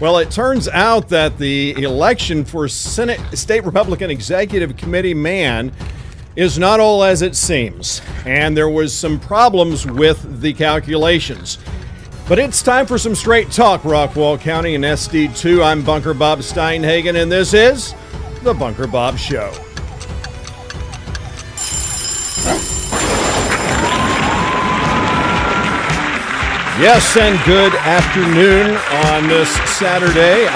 Well, it turns out that the election for Senate State Republican Executive Committee man is not all as it seems, and there was some problems with the calculations. But it's time for some straight talk, Rockwall County and SD2. I'm Bunker Bob Steinhagen, and this is The Bunker Bob Show. Yes, and good afternoon on this Saturday,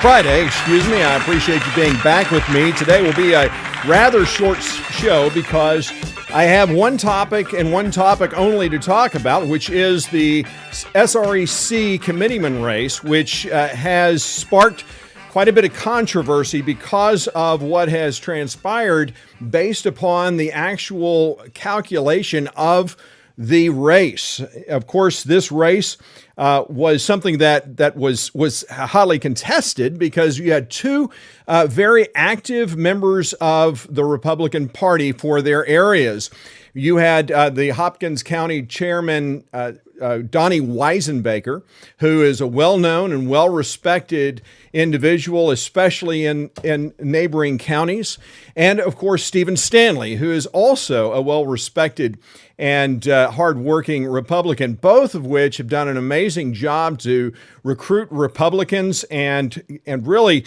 Friday, I appreciate you being back with me. Today will be a rather short show because I have one topic and one topic only to talk about, which is the SREC Committeeman race, which has sparked quite a bit of controversy because of what has transpired based upon the actual calculation of the race. Of course, this race was something that was highly contested because you had two very active members of the Republican Party for their areas. You had the Hopkins County Chairman, Donnie Weisenbaker, who is a well-known and well-respected individual, especially in neighboring counties. And, of course, Stephen Stanley, who is also a well-respected and hardworking Republican, both of which have done an amazing job to recruit Republicans and really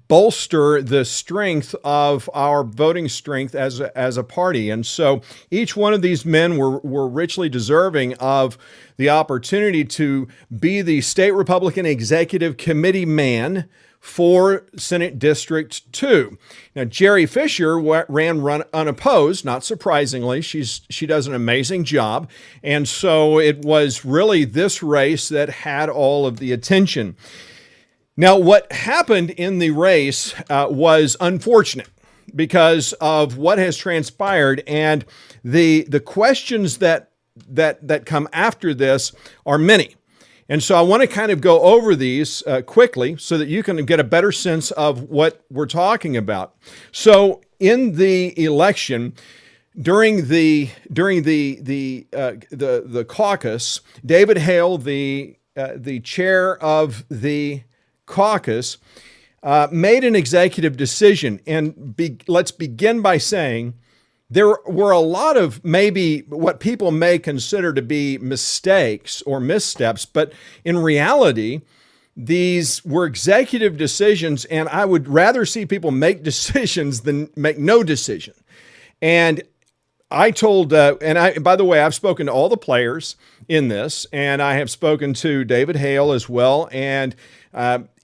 bolster the strength of our voting strength as a party. And so each one of these men were richly deserving of the opportunity to be the State Republican Executive Committee man for Senate District 2. Now, Jerry Fisher ran unopposed, not surprisingly. She does an amazing job. And so it was really this race that had all of the attention. Now, what happened in the race was unfortunate because of what has transpired, and the questions that come after this are many. And so I want to kind of go over these quickly so that you can get a better sense of what we're talking about. So in the election, during the caucus, David Hale, the chair of the caucus, made an executive decision. And let's begin by saying there were a lot of maybe what people may consider to be mistakes or missteps, but in reality, these were executive decisions, and I would rather see people make decisions than make no decision. And I told, by the way, I've spoken to all the players in this, and I have spoken to David Hale as well. And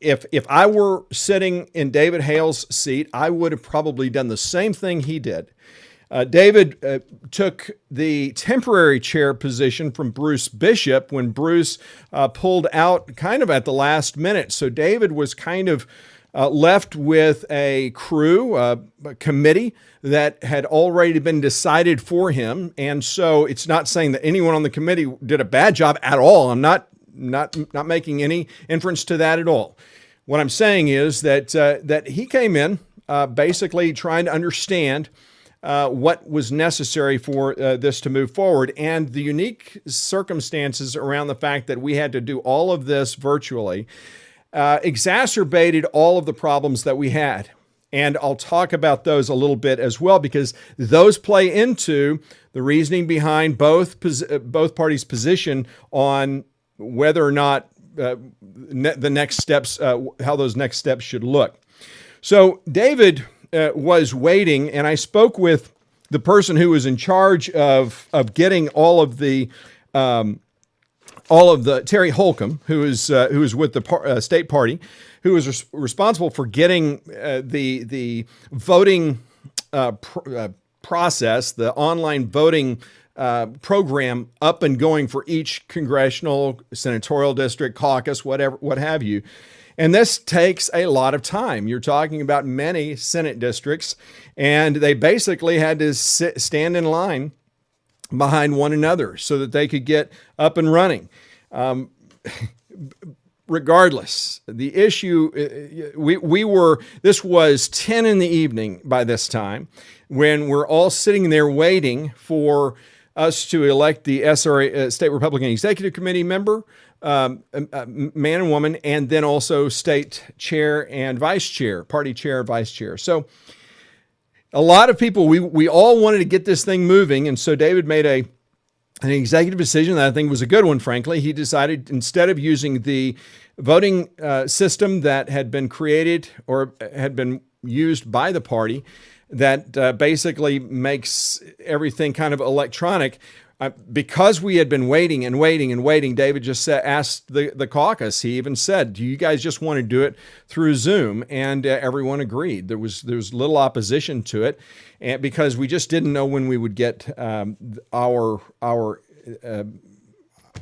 if I were sitting in David Hale's seat, I would have probably done the same thing he did. David took the temporary chair position from Bruce Bishop when Bruce pulled out kind of at the last minute. So David was kind of left with a crew, a committee that had already been decided for him. And so it's not saying that anyone on the committee did a bad job at all. I'm not making any inference to that at all. What I'm saying is that he came in basically trying to understand what was necessary for this to move forward, and the unique circumstances around the fact that we had to do all of this virtually exacerbated all of the problems that we had. And I'll talk about those a little bit as well, because those play into the reasoning behind both parties' position on whether or not the next steps, how those next steps should look. So David was waiting, and I spoke with the person who was in charge of getting all of the Terry Holcomb, who is with the state party, who was responsible for getting the voting process, the online voting program up and going for each congressional, senatorial district, caucus, what have you. And this takes a lot of time. You're talking about many Senate districts, and they basically had to stand in line behind one another so that they could get up and running. Regardless, the issue, this was 10 in the evening by this time, when we're all sitting there waiting for us to elect the State Republican Executive Committee member man and woman, and then also state chair and vice chair, party chair and vice chair. So a lot of people, we all wanted to get this thing moving, and so David made an executive decision that I think was a good one, frankly. He decided, instead of using the voting system that had been created or had been used by the party that basically makes everything kind of electronic, because we had been waiting and waiting and waiting, David just asked the caucus. He even said, do you guys just want to do it through Zoom? And everyone agreed. There was little opposition to it, and because we just didn't know when we would get our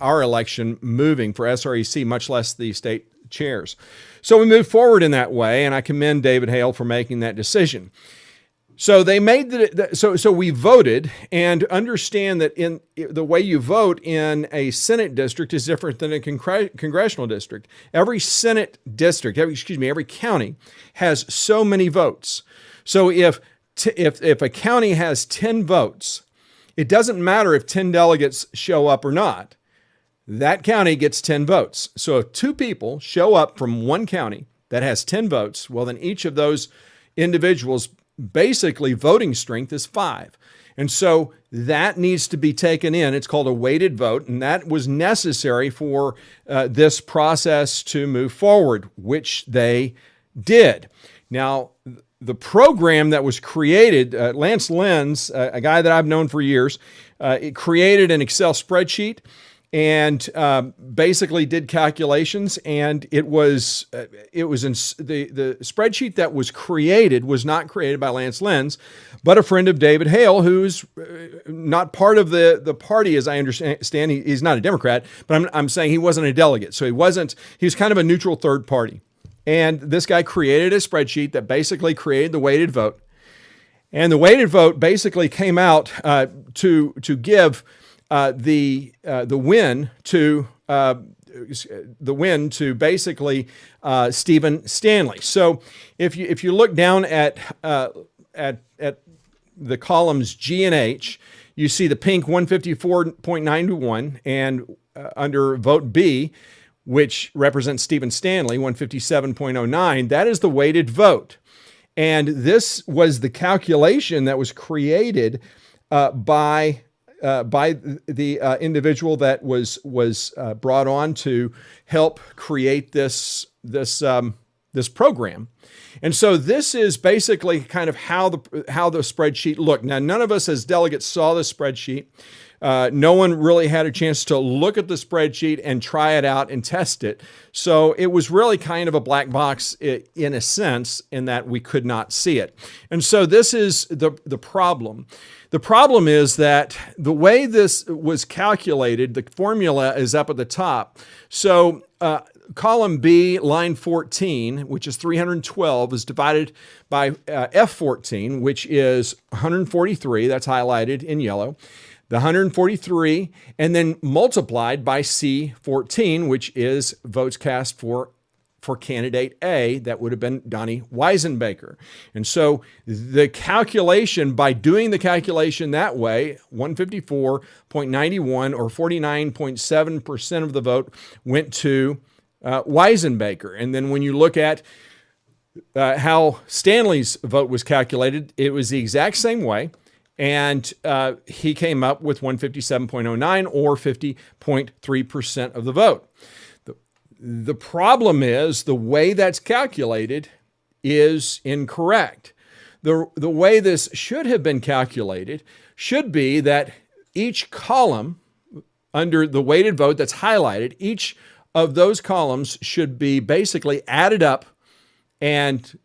election moving for SREC, much less the state chairs. So we moved forward in that way, and I commend David Hale for making that decision. So they made so we voted, and understand that in the way you vote in a Senate district is different than a congressional district. Every Senate district, every county has so many votes. So if a county has 10 votes, it doesn't matter if 10 delegates show up or not. That county gets 10 votes. So if 2 people show up from one county that has 10 votes, well, then each of those individuals basically voting strength is 5. And so that needs to be taken in. It's called a weighted vote, and that was necessary for this process to move forward, which they did. Now, the program that was created, Lance Lenz, a guy that I've known for years, it created an Excel spreadsheet and basically did calculations, and it was the spreadsheet that was created was not created by Lance Lenz, but a friend of David Hale, who's not part of the party, as I understand. He's not a Democrat, but I'm saying he wasn't a delegate, so he was kind of a neutral third party. And this guy created a spreadsheet that basically created the weighted vote, and the weighted vote basically came out to give the win to basically Stephen Stanley. So if you look down at the columns G and H, you see the pink 154.91, and under vote B, which represents Stephen Stanley, 157.09, that is the weighted vote. And this was the calculation that was created by the individual that was brought on to help create this program. And so this is basically kind of how the spreadsheet looked. Now, none of us as delegates saw the spreadsheet. No one really had a chance to look at the spreadsheet and try it out and test it. So it was really kind of a black box in a sense, in that we could not see it. And so this is the problem. The problem is that the way this was calculated, the formula is up at the top. So column B, line 14, which is 312, is divided by F14, which is 143. That's highlighted in yellow. The 143, and then multiplied by C14, which is votes cast for candidate A. That would have been Donnie Weisenbaker. And so the calculation, by doing the calculation that way, 154.91 or 49.7% of the vote went to Weisenbaker. And then when you look at how Stanley's vote was calculated, it was the exact same way. And he came up with 157.09 or 50.3% of the vote. The problem is the way that's calculated is incorrect. The way this should have been calculated should be that each column under the weighted vote that's highlighted, each of those columns should be basically added up and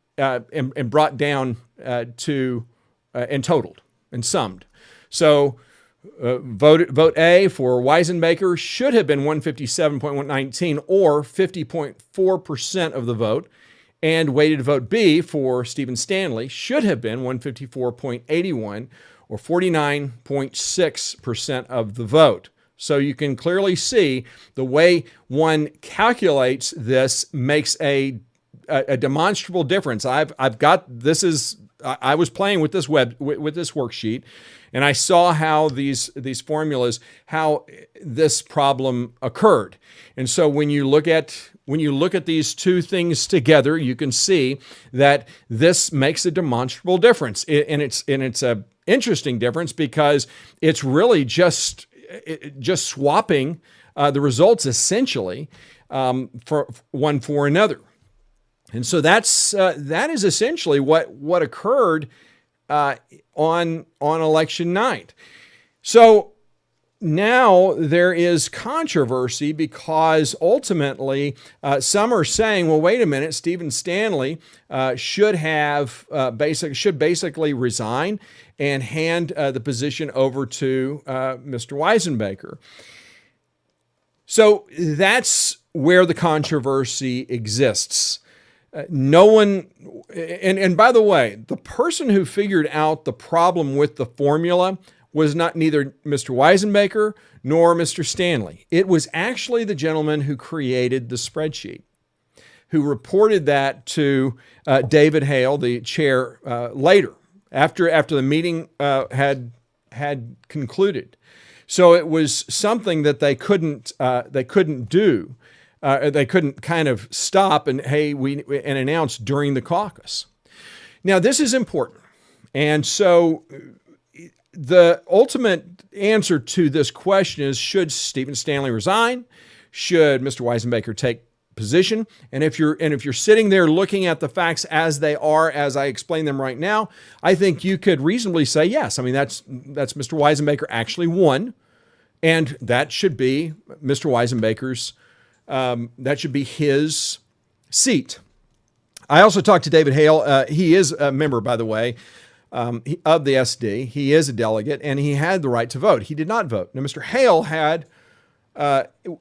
brought down to and totaled and summed. So vote A for Weisenbaker should have been 157.119 or 50.4% of the vote, and weighted vote B for Stephen Stanley should have been 154.81 or 49.6% of the vote. So you can clearly see the way one calculates this makes a demonstrable difference. I've got, this is I was playing with this with this worksheet, and I saw how these formulas, how this problem occurred. And so when you look at these two things together, you can see that this makes a demonstrable difference. And it's a interesting difference because it's really just swapping the results essentially for one for another. And so that is essentially what occurred on election night. So now there is controversy because ultimately some are saying, well, wait a minute, Stephen Stanley should basically resign and hand the position over to Mr. Weisenbaker. So that's where the controversy exists. No one, and by the way, the person who figured out the problem with the formula was neither Mr. Weisenbaker nor Mr. Stanley. It was actually the gentleman who created the spreadsheet, who reported that to David Hale, the chair, later, after the meeting had concluded. So it was something that they couldn't do. They couldn't kind of stop and announce during the caucus. Now, this is important. And so the ultimate answer to this question is, should Stephen Stanley resign? Should Mr. Weisenbaker take position? And if you're sitting there looking at the facts as they are, as I explain them right now, I think you could reasonably say yes. I mean, that's Mr. Weisenbaker actually won, and that should be Mr. Weisenbaker's. That should be his seat. I also talked to David Hale. He is a member, by the way, of the SD. He is a delegate, and he had the right to vote. He did not vote. Now, Mr. Hale had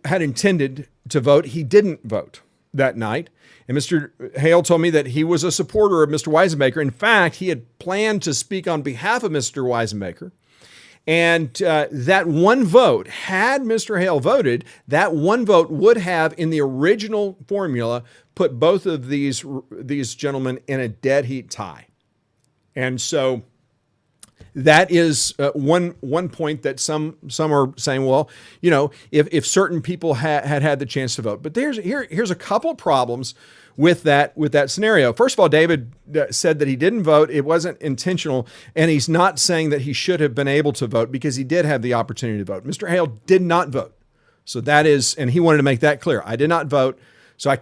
intended to vote. He didn't vote that night. And Mr. Hale told me that he was a supporter of Mr. Weisenbaker. In fact, he had planned to speak on behalf of Mr. Weisenbaker. And that one vote, had Mr. Hale voted, that one vote would have, in the original formula, put both of these gentlemen in a dead heat tie. And so that is one point that some are saying, well, you know, if certain people had the chance to vote. But here's a couple of problems with that scenario. First of all, David said that he didn't vote. It wasn't intentional. And he's not saying that he should have been able to vote because he did have the opportunity to vote. Mr. Hale did not vote. So that is, and he wanted to make that clear. I did not vote. So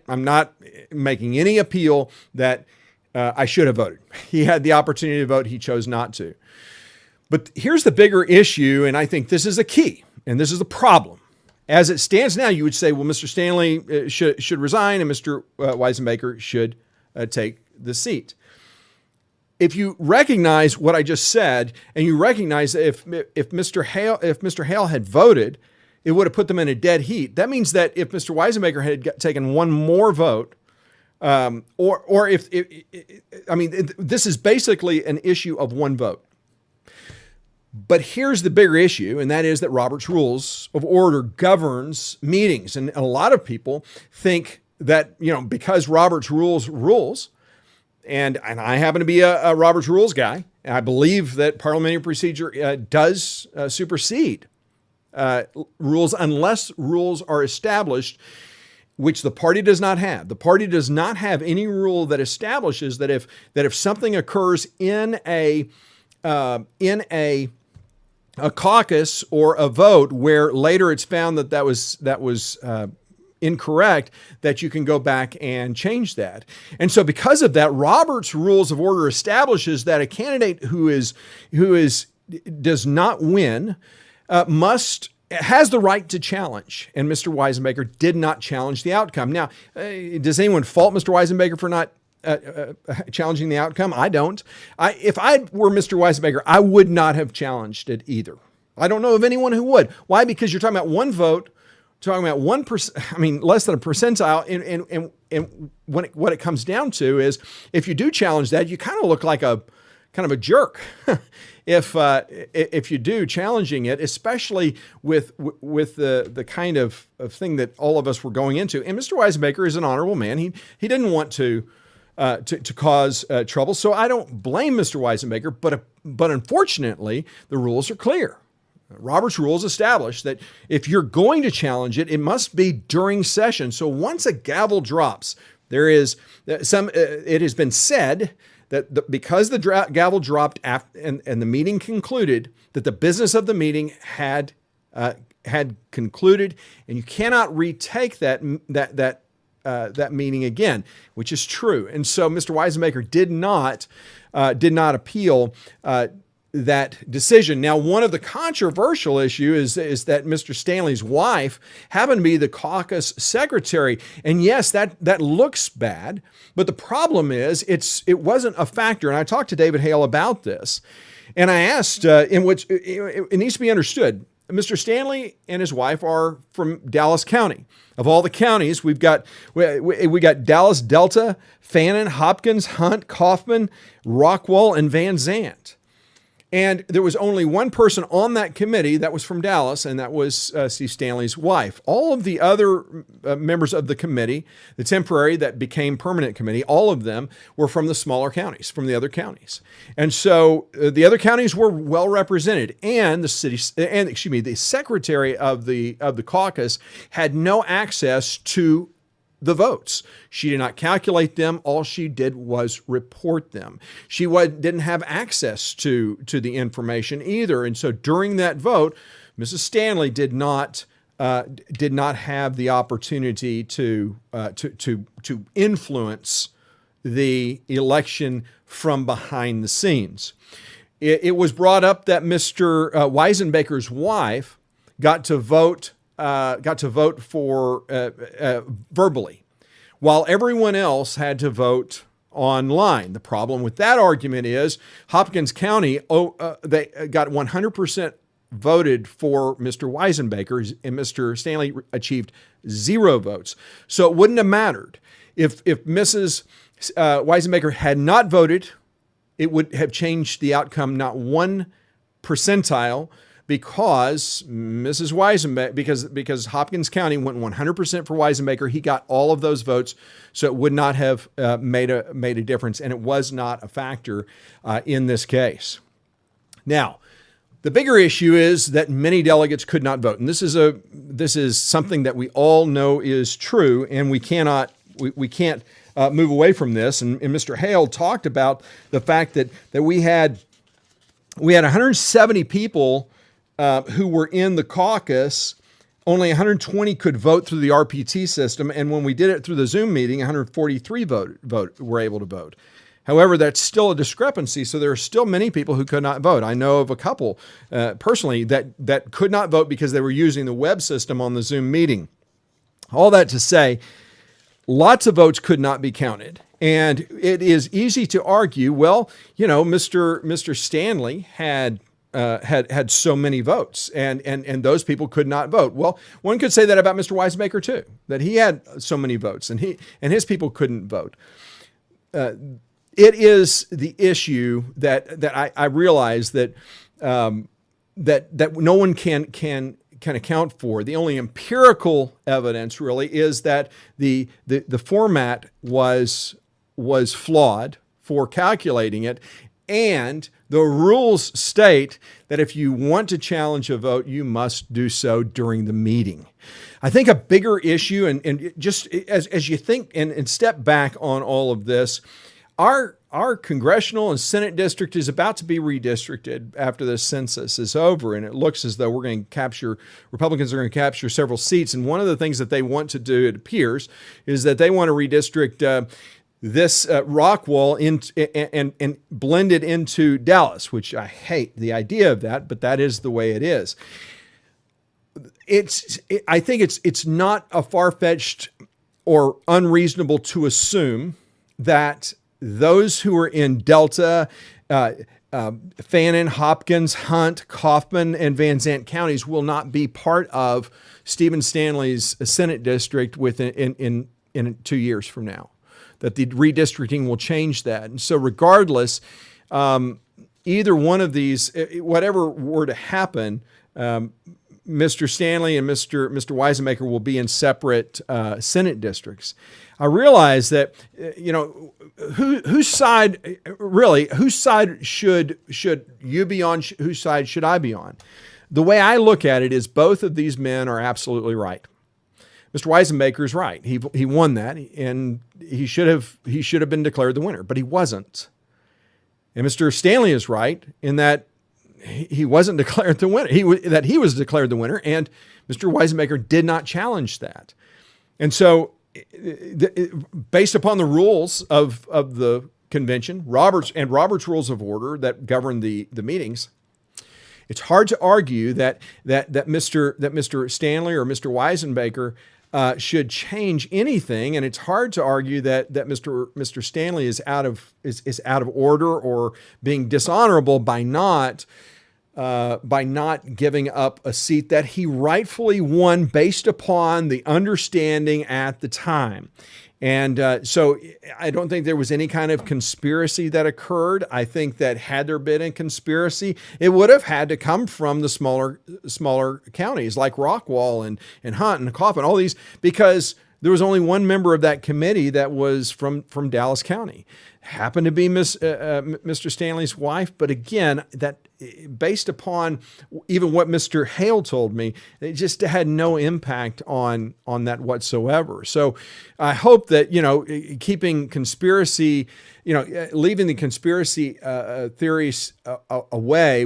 I'm not making any appeal that I should have voted. He had the opportunity to vote. He chose not to. But here's the bigger issue. And I think this is a key, and this is the problem. As it stands now, you would say, well, Mr. Stanley should resign and Mr. Weisenbaker should take the seat. If you recognize what I just said, and you recognize that if Mr. Hale had voted, it would have put them in a dead heat. That means that if Mr. Weisenbaker had taken one more vote, this is basically an issue of one vote. But here's the bigger issue, and that is that Robert's Rules of Order governs meetings. And a lot of people think that, you know, because Robert's rules, and I happen to be a Robert's Rules guy, and I believe that parliamentary procedure does supersede rules unless rules are established, which the party does not have. The party does not have any rule that establishes that if something occurs in a caucus or a vote where later it's found that was incorrect, that you can go back and change that. And so because of that, Robert's Rules of Order establishes that a candidate who does not win has the right to challenge. And Mr. Weisenbaker did not challenge the outcome. Now, does anyone fault Mr. Weisenbaker for not challenging the outcome? I don't. If I were Mr. Weisenbaker, I would not have challenged it either. I don't know of anyone who would. Why? Because you're talking about one vote, talking about 1%, less than a percentile. And what it comes down to is, if you do challenge that, you kind of look like a jerk. If you do challenging it, especially with the kind of thing that all of us were going into. And Mr. Weisenbaker is an honorable man. He didn't want to to cause trouble. So I don't blame Mr. Weisenbaker, but unfortunately, the rules are clear. Robert's rules establish that if you're going to challenge it, it must be during session. So once a gavel drops, there is it has been said that because the gavel dropped after, and the meeting concluded, that the business of the meeting had concluded, and you cannot retake that meeting again, which is true. And so Mr. Weisenbaker did not appeal that decision. Now, one of the controversial issues is that Mr. Stanley's wife happened to be the caucus secretary. And yes, that looks bad, but the problem is it wasn't a factor. And I talked to David Hale about this, and I asked, in which it needs to be understood, Mr. Stanley and his wife are from Dallas County. Of all the counties, we got Dallas Delta, Fannin, Hopkins, Hunt, Kaufman, Rockwall, and Van Zandt. And there was only one person on that committee that was from Dallas, and that was Steve Stanley's wife. All of the other members of the committee, the temporary that became permanent committee, all of them were from the smaller counties, from the other counties. And so the other counties were well represented, and the secretary of the caucus had no access to the votes. She did not calculate them. All she did was report them. She didn't have access to the information either. And so during that vote, Mrs. Stanley did not have the opportunity to influence the election from behind the scenes. It was brought up that Mr. Weisenbaker's wife got to vote for verbally, while everyone else had to vote online. The problem with that argument is Hopkins County, they got 100% voted for Mr. Weisenbaker, and Mr. Stanley achieved 0 votes. So it wouldn't have mattered. If Mrs. Weisenbaker had not voted, it would have changed the outcome not 1 percentile, because Mrs. Weisenbaker, because Hopkins County went 100% for Weisenbaker, he got all of those votes, so it would not have made a difference, and it was not a factor in this case. Now, the bigger issue is that many delegates could not vote, and this is something that we all know is true, and we can't move away from this. And Mr. Hale talked about the fact that we had 170 people who were in the caucus. Only 120 could vote through the RPT system, and when we did it through the Zoom meeting, 143 were able to vote. However, that's still a discrepancy, so there are still many people who could not vote. I know of a couple personally that could not vote because they were using the web system on the Zoom meeting. All that to say, lots of votes could not be counted. And it is easy to argue, well, Mr. Stanley had so many votes, and those people could not vote. Well, one could say that about Mr. Weisenbaker too, that he had so many votes, and his people couldn't vote. It is the issue that I realize that no one can account for. The only empirical evidence really is that the format was flawed for calculating it. And the rules state that if you want to challenge a vote, you must do so during the meeting. I think a bigger issue, and just as you think and step back on all of this, our congressional and Senate district is about to be redistricted after the census is over, and it looks as though Republicans are going to capture several seats. And one of the things that they want to do, it appears, is that they want to redistrict this Rockwall and blend it into Dallas, which I hate the idea of that, but that is the way it is. I think it's not a far-fetched or unreasonable to assume that those who are in Delta, Fannin, Hopkins, Hunt, Kaufman, and Van Zandt counties will not be part of Stephen Stanley's Senate district in 2 years from now. That the redistricting will change that. And so regardless, either one of these, whatever were to happen, Mr. Stanley and Mr. Weisenbaker will be in separate Senate districts, I realize that whose side should you be on? Whose side should I be on? The way I look at it is both of these men are absolutely right. Mr. Weisenbaker is right. He won that, and he should have been declared the winner, but he wasn't. And Mr. Stanley is right in that he wasn't declared the winner. He was declared the winner, and Mr. Weisenbaker did not challenge that. And so, based upon the rules of the convention, Robert's rules of order that govern the meetings, it's hard to argue that Mr. Stanley or Mr. Weisenbaker should change anything, and it's hard to argue that Mr. Stanley is out of order or being dishonorable by not giving up a seat that he rightfully won based upon the understanding at the time. And so I don't think there was any kind of conspiracy that occurred. I think that had there been a conspiracy, it would have had to come from the smaller counties like Rockwall and Hunt and Coffin, all these, because there was only one member of that committee that was from Dallas County. Happened to be Mr. Stanley's wife, but again, that based upon even what Mr. Hale told me, it just had no impact on that whatsoever. So I hope that, keeping conspiracy, leaving the conspiracy theories away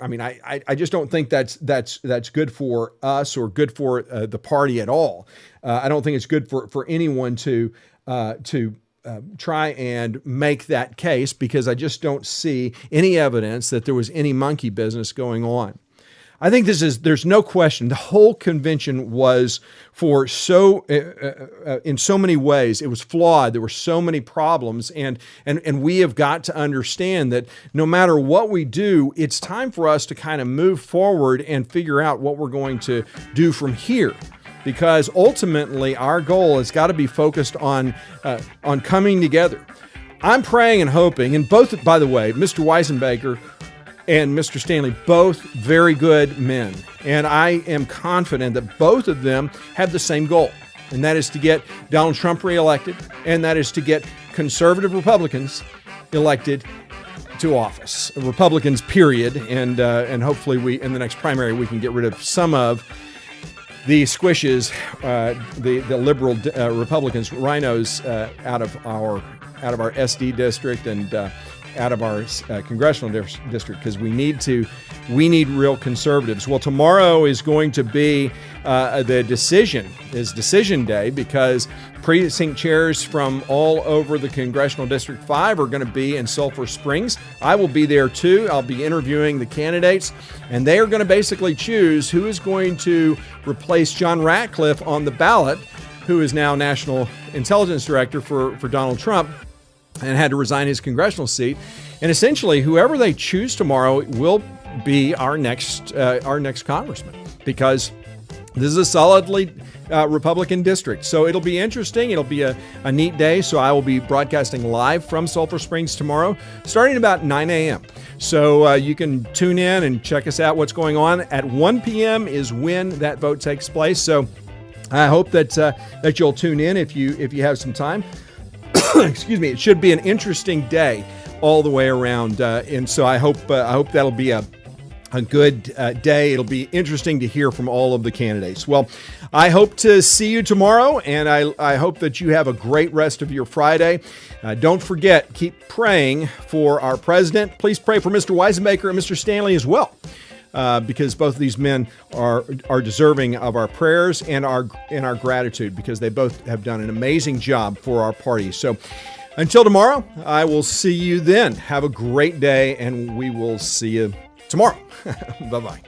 I just don't think that's good for us or good for the party at all. I don't think it's good for anyone to try and make that case, because I just don't see any evidence that there was any monkey business going on. I think there's no question. The whole convention was in so many ways, it was flawed. There were so many problems, and we have got to understand that no matter what we do, it's time for us to kind of move forward and figure out what we're going to do from here. Because ultimately, our goal has got to be focused on coming together. I'm praying and hoping, and both, by the way, Mr. Weisenbaker and Mr. Stanley, both very good men. And I am confident that both of them have the same goal, and that is to get Donald Trump reelected, and that is to get conservative Republicans elected to office. Republicans, period. And hopefully in the next primary, we can get rid of some of the squishes, the liberal Republicans, rhinos out of our SD district and out of our congressional district, because we need real conservatives. Well, tomorrow is going to be decision day, because precinct chairs from all over the Congressional District 5 are going to be in Sulphur Springs. I will be there too. I'll be interviewing the candidates, and they are going to basically choose who is going to replace John Ratcliffe on the ballot, who is now National Intelligence Director for Donald Trump and had to resign his congressional seat. And essentially, whoever they choose tomorrow will be our next congressman, because this is a solidly Republican district. So it'll be interesting. It'll be a neat day. So I will be broadcasting live from Sulphur Springs tomorrow, starting about 9 a.m. So you can tune in and check us out, what's going on. At 1 p.m. is when that vote takes place. So I hope that you'll tune in if you have some time. Excuse me. It should be an interesting day all the way around. And so I hope that'll be a good day. It'll be interesting to hear from all of the candidates. Well, I hope to see you tomorrow, and I hope that you have a great rest of your Friday. Don't forget, keep praying for our president. Please pray for Mr. Weisenbaker and Mr. Stanley as well, because both of these men are deserving of our prayers and our gratitude, because they both have done an amazing job for our party. So until tomorrow, I will see you then. Have a great day, and we will see you tomorrow. Bye-bye.